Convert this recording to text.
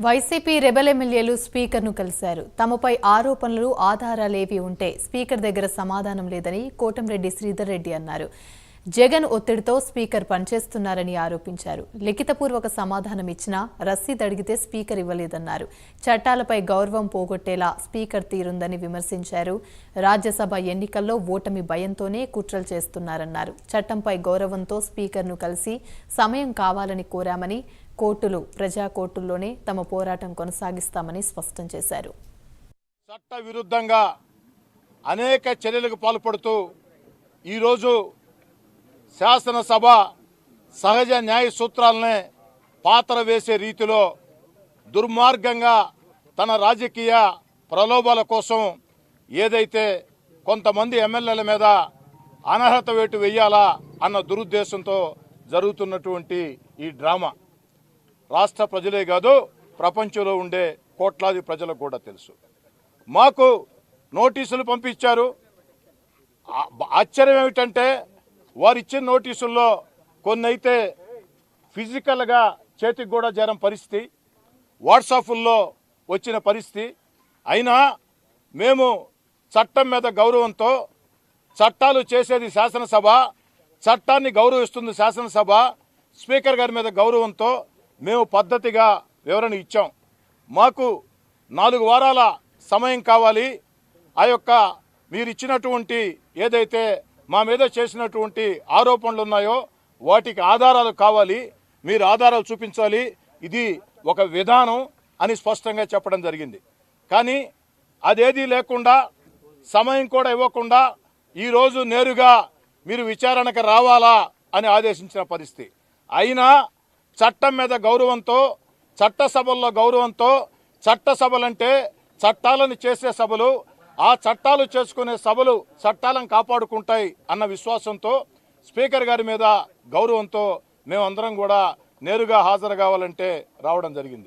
YCP rebel ఎమ్మెల్యేలు స్పీకర్ను కలిశారు. తమపై ఆరోపణలు ఆధారాలేవి ఉంటే స్పీకర్ దగ్గర సమాధానం లేదని కోటంరెడ్డి శ్రీధర్ రెడ్డి అన్నారు. జగన్ ఒత్తిడితో స్పీకర్ పనిచేస్తున్నారని ఆరోపించారు. లిఖితపూర్వక సమాధానం ఇచ్చినా రసీదు అడిగితే స్పీకర్ ఇవ్వలేదన్నారు. చట్టాలపై గౌరవం పోగొట్టేలా స్పీకర్ తీరుందని విమర్శించారు. రాజ్యసభ ఎన్నికల్లో ఓటమి భయంతోనే కుట్రలు చేస్తున్నారన్నారు. చట్టంపై గౌరవంతో స్పీకర్ను కలిసి సమయం కావాలని కోరామని, కోర్టులు ప్రజా కోర్టుల్లోనే తమ పోరాటం కొనసాగిస్తామని స్పష్టం చేశారు. చట్ట విరుద్ధంగా అనేక చర్యలకు పాల్పడుతూ ఈరోజు శాసనసభ సహజ న్యాయ సూత్రాలనే పాత్ర వేసే రీతిలో దుర్మార్గంగా తన రాజకీయ ప్రలోభాల కోసం ఏదైతే కొంతమంది ఎమ్మెల్యేల మీద అనర్హత వేటు వేయాలా అన్న దురుద్దేశంతో జరుగుతున్నటువంటి ఈ డ్రామా రాష్ట్ర ప్రజలే కాదు, ప్రపంచంలో ఉండే కోట్లాది ప్రజలకు కూడా తెలుసు. మాకు నోటీసులు పంపించారు. ఆశ్చర్యం ఏమిటంటే వారు ఇచ్చిన నోటీసుల్లో కొన్ని అయితే ఫిజికల్గా చేతికి కూడా చేరని పరిస్థితి, వాట్సాప్ల్లో వచ్చిన పరిస్థితి. అయినా మేము చట్టం మీద గౌరవంతో, చట్టాలు చేసేది శాసనసభ, చట్టాన్ని గౌరవిస్తుంది శాసనసభ, స్పీకర్ గారి మీద గౌరవంతో మేము పద్ధతిగా వివరణ ఇచ్చాం. మాకు 4 వారాల సమయం కావాలి. ఆ యొక్క మీరు ఇచ్చినటువంటి ఏదైతే మా మీద చేసినటువంటి ఆరోపణలు ఉన్నాయో వాటికి ఆధారాలు కావాలి, మీరు ఆధారాలు చూపించాలి, ఇది ఒక విధానం అని స్పష్టంగా చెప్పడం జరిగింది. కానీ అదేదీ లేకుండా, సమయం కూడా ఇవ్వకుండా ఈరోజు నేరుగా మీరు విచారణకు రావాలా అని ఆదేశించిన పరిస్థితి. అయినా చట్టం మీద గౌరవంతో, చట్టసభల్లో గౌరవంతో, చట్టసభలంటే చట్టాలను చేసే సభలు, ఆ చట్టాలు చేసుకునే సభలు చట్టాలను కాపాడుకుంటాయి అన్న విశ్వాసంతో, స్పీకర్ గారి మీద గౌరవంతో మేమందరం కూడా నేరుగా హాజరు కావాలంటే రావడం జరిగింది.